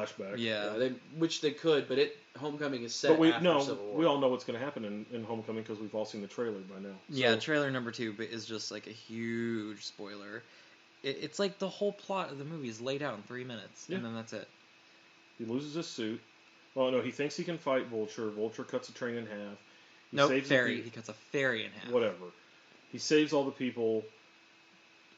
flashback. Yeah, which they could, but Homecoming is set after Civil War. We all know what's going to happen in Homecoming because we've all seen the trailer by now. So. Yeah, trailer number 2 is just like a huge spoiler. It's like the whole plot of the movie is laid out in 3 minutes, and then that's it. He loses his suit. Well, no, he thinks he can fight Vulture. Vulture cuts a train in half. He cuts a ferry in half. Whatever. He saves all the people.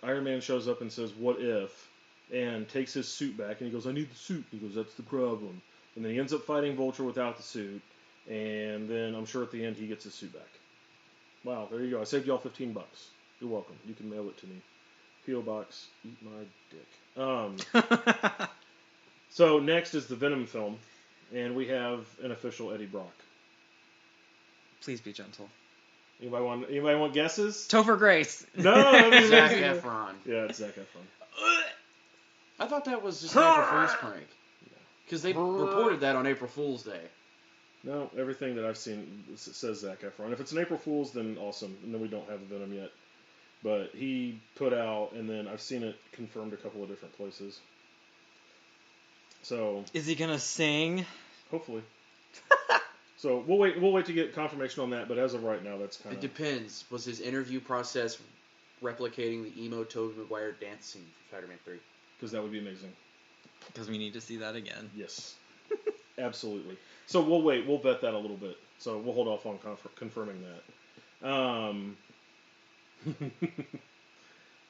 Iron Man shows up and says, "What if?" and takes his suit back, and he goes, "I need the suit." He goes, "That's the problem." And then he ends up fighting Vulture without the suit, and then I'm sure at the end he gets his suit back. Wow, there you go. I saved y'all $15. You're welcome. You can mail it to me. P.O. Box, eat my dick. So next is the Venom film, and we have an official Eddie Brock. Please be gentle. Anybody want guesses? Topher Grace. No, Zac Efron. Yeah, it's Zac Efron. I thought that was just an April Fool's prank. Because they reported that on April Fool's Day. No, everything that I've seen says Zac Efron. If it's an April Fool's, then awesome. And then we don't have a Venom yet. But he put out, and then I've seen it confirmed a couple of different places. So is he gonna sing? Hopefully. So we'll wait to get confirmation on that. But as of right now, that's kind of. It depends. Was his interview process replicating the emo Tobey Maguire dance scene from Spider-Man 3? Because that would be amazing. Because we need to see that again. Yes. Absolutely. So we'll wait. We'll vet that a little bit. So we'll hold off on confirming that.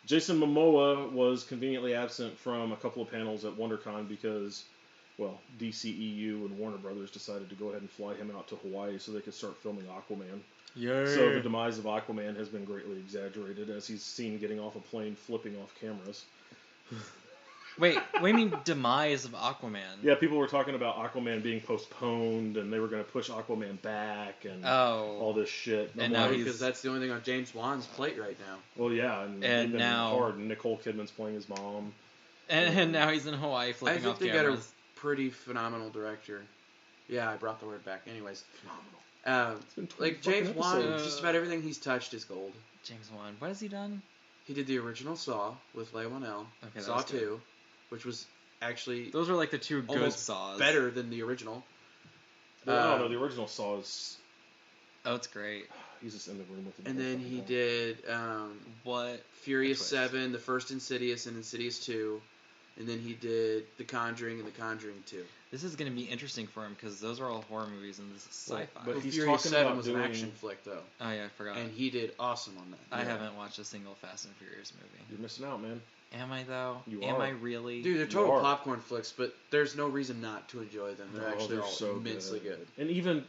Jason Momoa was conveniently absent from a couple of panels at WonderCon because, well, DCEU and Warner Brothers decided to go ahead and fly him out to Hawaii so they could start filming Aquaman. Yay. So the demise of Aquaman has been greatly exaggerated as he's seen getting off a plane flipping off cameras. Wait, what do you mean demise of Aquaman? Yeah, people were talking about Aquaman being postponed, and they were going to push Aquaman back, and all this shit. And now because that's the only thing on James Wan's plate right now. Well, yeah, and now hard. And Nicole Kidman's playing his mom, and now he's in Hawaii flipping off cameras. I think they got a pretty phenomenal director. Yeah, I brought the word back. Anyways, phenomenal. Like James Wan, just about everything he's touched is gold. James Wan, what has he done? He did the original Saw with Leigh Whannell. Okay, Saw 2. Which was actually... Those are like the two good Saws. Better than the original. Well, I don't know. The original Saw is... Oh, it's great. He's just in the room with the... And then he did... Furious 7, the first Insidious, and Insidious 2. And then he did The Conjuring and The Conjuring 2. This is going to be interesting for him because those are all horror movies and this is sci-fi. But he's Furious talking 7 about was an action flick, though. Oh, yeah, I forgot. And he did awesome on that. I haven't watched a single Fast and Furious movie. You're missing out, man. Am I, though? You Am are. I really? Dude, they're total popcorn flicks, but there's no reason not to enjoy them. They're actually all so immensely good. And even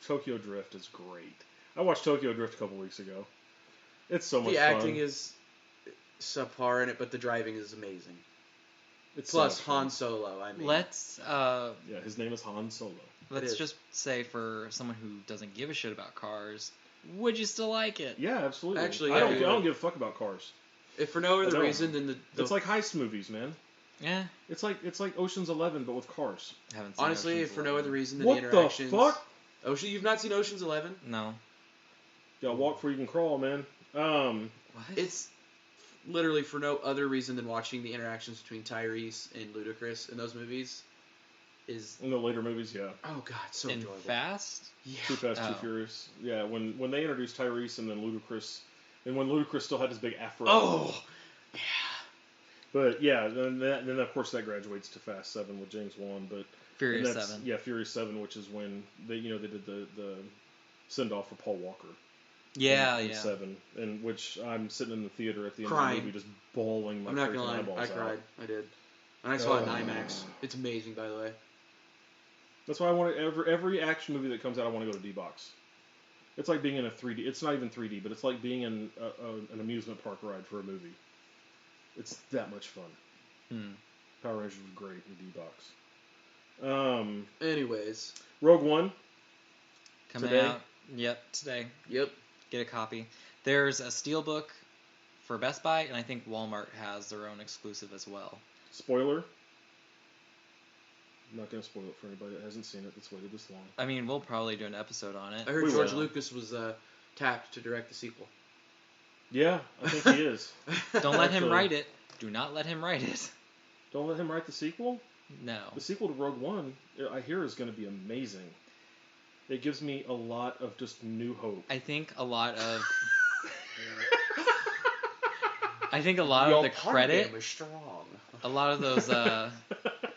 Tokyo Drift is great. I watched Tokyo Drift a couple weeks ago. It's so much fun. The acting is subpar in it, but the driving is amazing. It's Plus so Han Solo, I mean. Let's... yeah, his name is Han Solo. Let's just say for someone who doesn't give a shit about cars, would you still like it? Yeah, absolutely. Actually, I don't give a fuck about cars. If for no other reason than the it's like heist movies, man. Yeah. It's like Ocean's 11, but with cars. Haven't seen Honestly, Ocean's if for 11. no other reason than what the interactions. What the fuck? You've not seen Ocean's 11? No. You gotta walk before you can crawl, man. What? It's literally for no other reason than watching the interactions between Tyrese and Ludacris in those movies. In the later movies, yeah. Oh god, so and enjoyable. Fast? Yeah. Too Fast, Too Furious. Yeah, when they introduced Tyrese and then Ludacris, and when Ludacris still had his big afro. Oh, yeah. But yeah, then of course that graduates to Fast 7 with James Wan. But Furious 7. Yeah, Furious 7, which is when they did the send off for Paul Walker. Yeah, in 7, and which I'm sitting in the theater at the end Crying. of the movie just bawling my I'm not gonna lie, eyeballs I out. cried. I did. And I saw it in IMAX. It's amazing, by the way. That's why I want every action movie that comes out, I want to go to D-Box. It's like being in a 3D. It's not even 3D, but it's like being in an amusement park ride for a movie. It's that much fun. Power Rangers was great in D-Box. Anyways. Rogue One. Coming today. out. Yep, today. Yep. Get a copy. There's a Steelbook for Best Buy, and I think Walmart has their own exclusive as well. Spoiler. I'm not going to spoil it for anybody that hasn't seen it that's waited this long. I mean, we'll probably do an episode on it. I heard George Lucas was tapped to direct the sequel. Yeah, I think he is. Don't let him write it. Do not let him write it. Don't let him write the sequel? No. The sequel to Rogue One, I hear, is going to be amazing. It gives me a lot of just new hope. I think a lot of the credit, is strong. a lot of those, a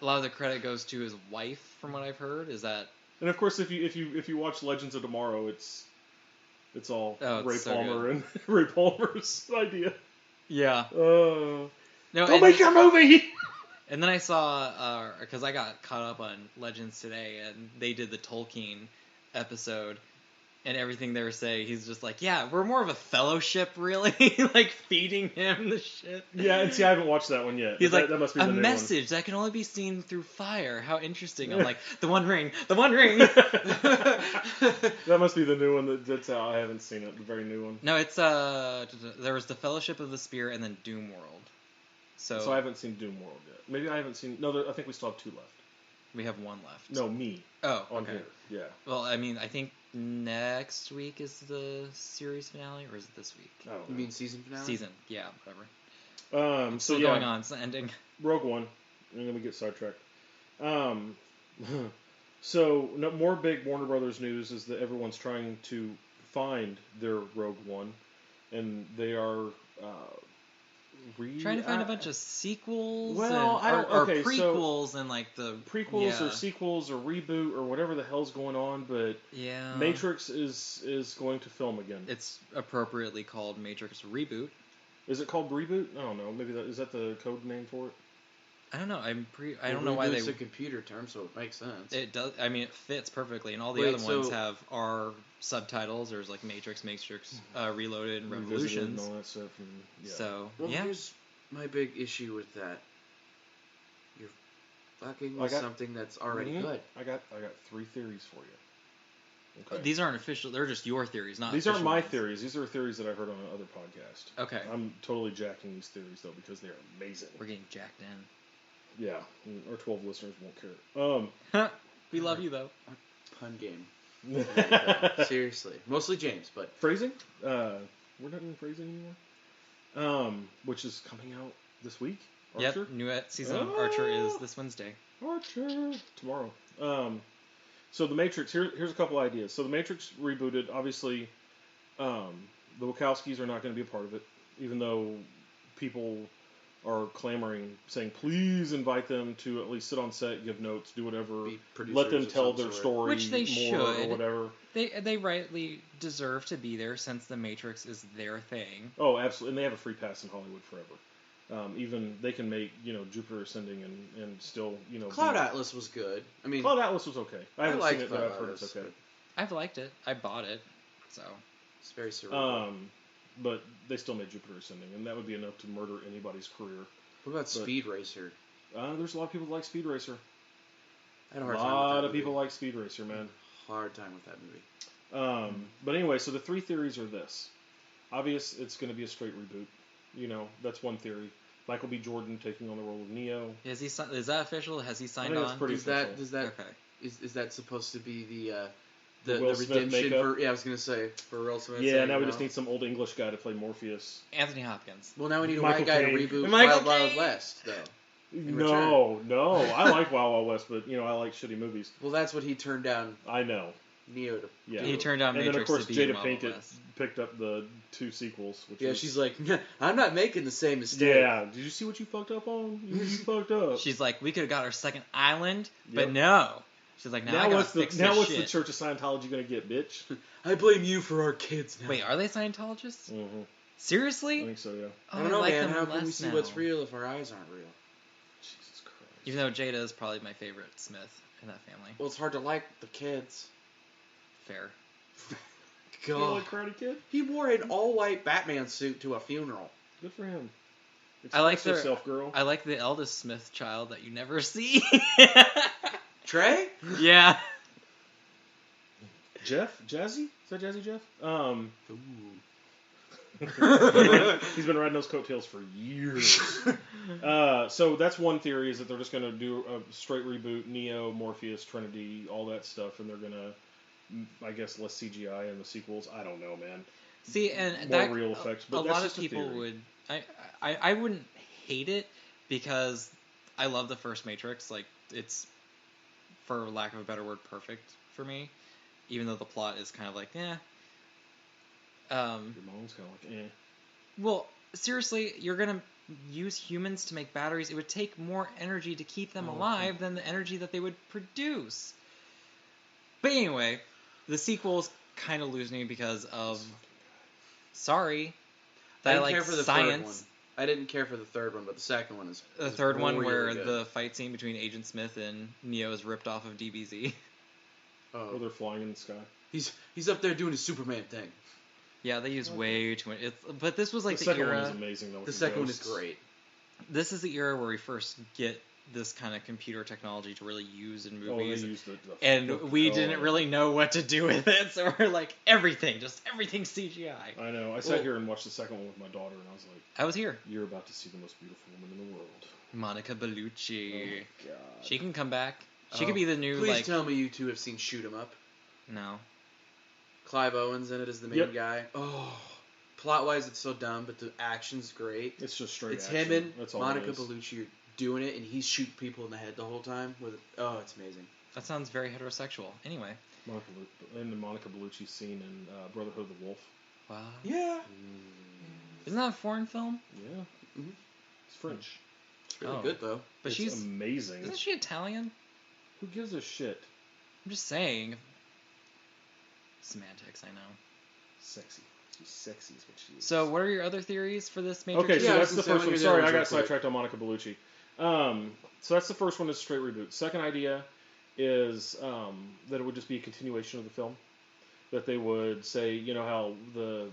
lot of the credit goes to his wife, from what I've heard. Is that? And of course, if you watch Legends of Tomorrow, it's all Ray Palmer and Ray Palmer's idea. Yeah. No, Don't make your movie. And then I saw, because I got caught up on Legends today, and they did the Tolkien episode, and everything they were saying, he's just like, yeah, we're more of a fellowship, really, like feeding him the shit. Yeah, and see, I haven't watched that one yet. He's like, that must be a the new message that can only be seen through fire. How interesting. I'm like, the One Ring. That must be the new one that's out. I haven't seen it, the very new one. No, it's, there was the Fellowship of the Spear and then Doom World. So I haven't seen Doom World yet. Maybe I haven't seen... No, I think we still have 2 left. We have 1 left. No, me. Oh, on okay. here. Yeah. Well, I mean, I think next week is the series finale, or is it this week? I don't know. You mean season finale? Season, yeah, whatever. So still going on. It's the ending. Rogue One, and then we get sidetracked. So more big Warner Brothers news is that everyone's trying to find their Rogue One, and they are trying to find a bunch of sequels, or prequels, and like the prequels or sequels or reboot or whatever the hell's going on. But yeah, Matrix is going to film again. It's appropriately called Matrix Reboot. Is it called Reboot? I don't know. Maybe is that the code name for it? I don't know. I don't know why they. It's a computer term, so it makes sense. It does. I mean, it fits perfectly, and all the other ones have our subtitles. There's like Matrix, Reloaded, and Revolutions, and all that stuff. And, yeah. So here's my big issue with that. You're fucking with something that's already good. I got 3 theories for you. Okay. These aren't official. They're just your theories, not. These aren't my theories. These are theories that I heard on another podcast. Okay. I'm totally jacking these theories though because they are amazing. We're getting jacked in. Yeah, our 12 listeners won't care. We love you though. Pun game. Seriously, mostly James, but phrasing. We're not doing phrasing anymore. Which is coming out this week. Archer? Yep, new season of Archer is this Wednesday. Archer tomorrow. So the Matrix. Here's a couple ideas. So the Matrix rebooted. Obviously, the Wachowskis are not going to be a part of it, even though people are clamoring, saying, please invite them to at least sit on set, give notes, do whatever, let them tell their story, which they more should, or whatever. They rightly deserve to be there since the Matrix is their thing. Oh, absolutely, and they have a free pass in Hollywood forever. Even they can make Jupiter Ascending and still Cloud Atlas was good. I mean, Cloud Atlas was okay. I haven't seen it, but I've heard it's okay. I've liked it. I bought it, so it's very cerebral. But they still made Jupiter Ascending, and that would be enough to murder anybody's career. What about Speed Racer? There's a lot of people that like Speed Racer. I had a hard time with that movie. A lot of people like Speed Racer, man. Hard time with that movie. But anyway, so the 3 theories are this. Obvious, it's going to be a straight reboot. That's one theory. Michael B. Jordan taking on the role of Neo. Is that official? Has he signed on? That's pretty official. Okay. Is that supposed to be the Will Smith redemption makeup? I was gonna say for Will Smith. Yeah, now we just need some old English guy to play Morpheus. Anthony Hopkins. Well, now we need Michael a white guy Caine. to reboot Michael Wild West, though. No, I like Wild Wild West, but I like shitty movies. Well, that's what he turned down. I know. Neo to. Yeah. He turned down Matrix. And then of course to be Jada Wild Pinkett West. picked up the 2 sequels. She's like, I'm not making the same mistake. Yeah, did you see what you fucked up on? You fucked up. She's like, we could have got our second island, but no. She's like, now I gotta fix this what's shit. the Church of Scientology gonna get, bitch? I blame you for our kids now. Wait, are they Scientologists? Mm-hmm. Seriously? I think so, yeah. Oh, I don't know, like man. them How can we see now. what's real if our eyes aren't real? Jesus Christ. Even though Jada is probably my favorite Smith in that family. Well, it's hard to like the kids. Fair. God. You like Karate Kid? He wore an all-white Batman suit to a funeral. Good for him. I like yourself, girl. I like the eldest Smith child that you never see. Trey? Yeah. Jeff? Jazzy? Is that Jazzy Jeff? He's been riding those coattails for years. So that's one theory, is that they're just going to do a straight reboot, Neo, Morpheus, Trinity, all that stuff, and they're going to, I guess, less CGI in the sequels. I don't know, man. See, and more that, real effects, but a that's lot just of people theory. would. I wouldn't hate it because I love the first Matrix. Like, it's, for lack of a better word, perfect for me. Even though the plot is kind of like, eh. Your mom's kind of like, eh. Well, seriously, you're gonna use humans to make batteries. It would take more energy to keep them alive than the energy that they would produce. But anyway, the sequels kind of lose me because of... Sorry. I didn't like care for the science. third one. I didn't care for the third one, but the second one is The third one really where good. the fight scene between Agent Smith and Neo is ripped off of DBZ. Where they're flying in the sky. He's up there doing his Superman thing. Yeah, they use way too much. But this was like the second era. one is amazing though. The second one is great. This is the era where we first get this kind of computer technology to really use in movies. They used and we didn't really know what to do with it, so we're like, everything CGI. I know. I sat here and watched the second one with my daughter, and I was like, I was here. You're about to see the most beautiful woman in the world. Monica Bellucci. Oh my God. She can come back. She could be the new, Please tell me you two have seen Shoot 'Em Up. No. Clive Owen's in it as the main guy. Oh, plot-wise, it's so dumb, but the action's great. It's just straight It's action. him and That's all Monica it is. Bellucci are doing it, and he's shooting people in the head the whole time. It's amazing. That sounds very heterosexual. Anyway. And the Monica Bellucci scene in Brotherhood of the Wolf. Wow. Yeah. Isn't that a foreign film? Yeah. Mm-hmm. It's French. It's really good, though. But it's she's amazing. Isn't she Italian? Who gives a shit? I'm just saying. Semantics, I know. Sexy. She's sexy is what she is. So, what are your other theories for this Matrix? Okay, so Yeah, that's the first one. Sorry, I got real quick. sidetracked on Monica Bellucci. So that's the first one, is straight reboot. Second idea is that it would just be a continuation of the film. That they would say, you know how the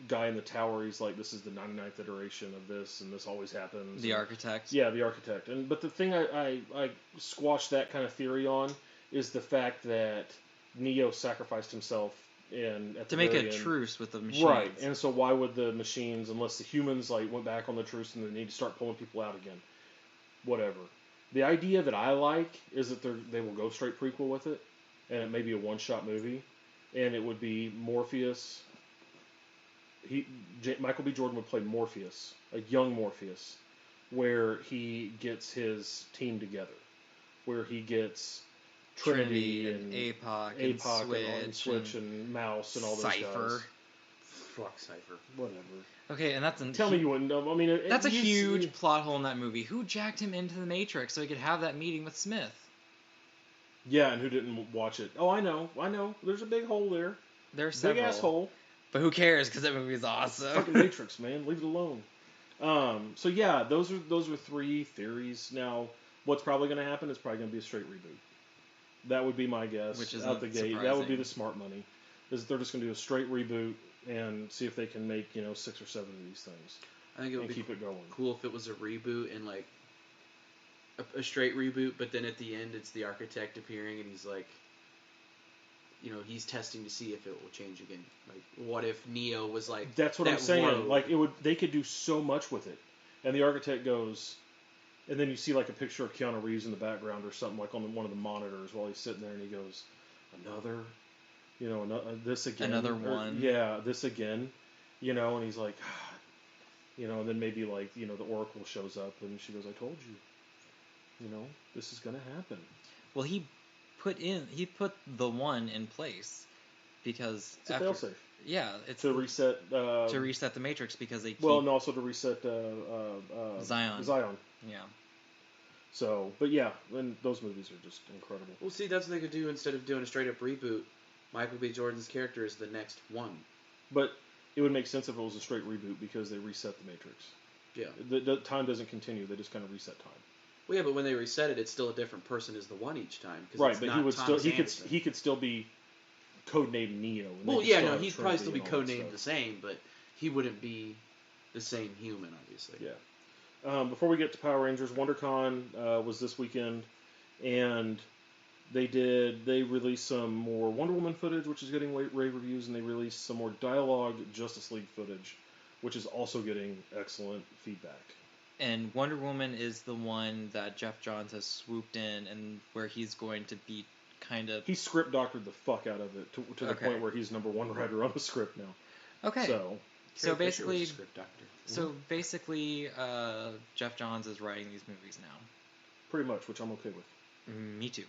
guy in the tower, he's like, this is the 99th iteration of this, and this always happens. The architect. Yeah, the architect. But the thing I squashed that kind of theory on is the fact that Neo sacrificed himself to make a truce with the machines. Right, and so why would the machines, unless the humans went back on the truce and they need to start pulling people out again? Whatever. The idea that I like is that they will go straight prequel with it, and it may be a one-shot movie, and it would be Morpheus. Michael B. Jordan would play Morpheus, a young Morpheus, where he gets his team together, where he gets Trinity and APOC and Switch and Mouse and all those Cypher. guys. Fuck Cypher. Whatever. Okay, and that's Tell me you wouldn't know. I mean, that's a huge plot hole in that movie. Who jacked him into the Matrix so he could have that meeting with Smith? Yeah, and who didn't watch it? Oh, I know. There's a big hole there. There's several. Big ass hole. But who cares? Because that movie's awesome. Fucking Matrix, man. Leave it alone. So yeah, those are three theories. Now, what's probably going to happen is probably going to be a straight reboot. That would be my guess. Which is out the gate. surprising. That would be the smart money. Is they're just going to do a straight reboot and see if they can make 6 or 7 of these things. I think it would be keep it going. Cool if it was a reboot and like a straight reboot, but then at the end it's the architect appearing and he's like, he's testing to see if it will change again. Like, what if Neo was like? That's what I'm saying. Like, they could do so much with it, and the architect goes, and then you see like a picture of Keanu Reeves in the background or something like on one of the monitors while he's sitting there, and he goes, another, this again, another one, this again, and he's like, God, and then maybe like the Oracle shows up and she goes, I told you, this is gonna happen. Well, he put the one in place because it's a failsafe. Yeah, it's to reset the Matrix because they and also to reset Zion. Yeah. So, but yeah, and those movies are just incredible. Well, see, that's what they could do instead of doing a straight up reboot. Michael B. Jordan's character is the next one. But it would make sense if it was a straight reboot because they reset the Matrix. Yeah. The time doesn't continue; they just kind of reset time. Well, yeah, but when they reset it, it's still a different person as the one each time. Right, but he could still be codenamed Neo. Well, yeah, no, he'd probably still be codenamed the same, but he wouldn't be the same human, obviously. Yeah. Before we get to Power Rangers, WonderCon was this weekend, and they released some more Wonder Woman footage, which is getting rave reviews, and they released some more dialogue Justice League footage, which is also getting excellent feedback. And Wonder Woman is the one that Jeff Johns has swooped in, and where he's going to be kind of... He script doctored the fuck out of it to the point where he's number one writer on the script now. Okay. So basically... Script doctor. So basically, Jeff Johns is writing these movies now. pretty much, which I'm okay with. Me too.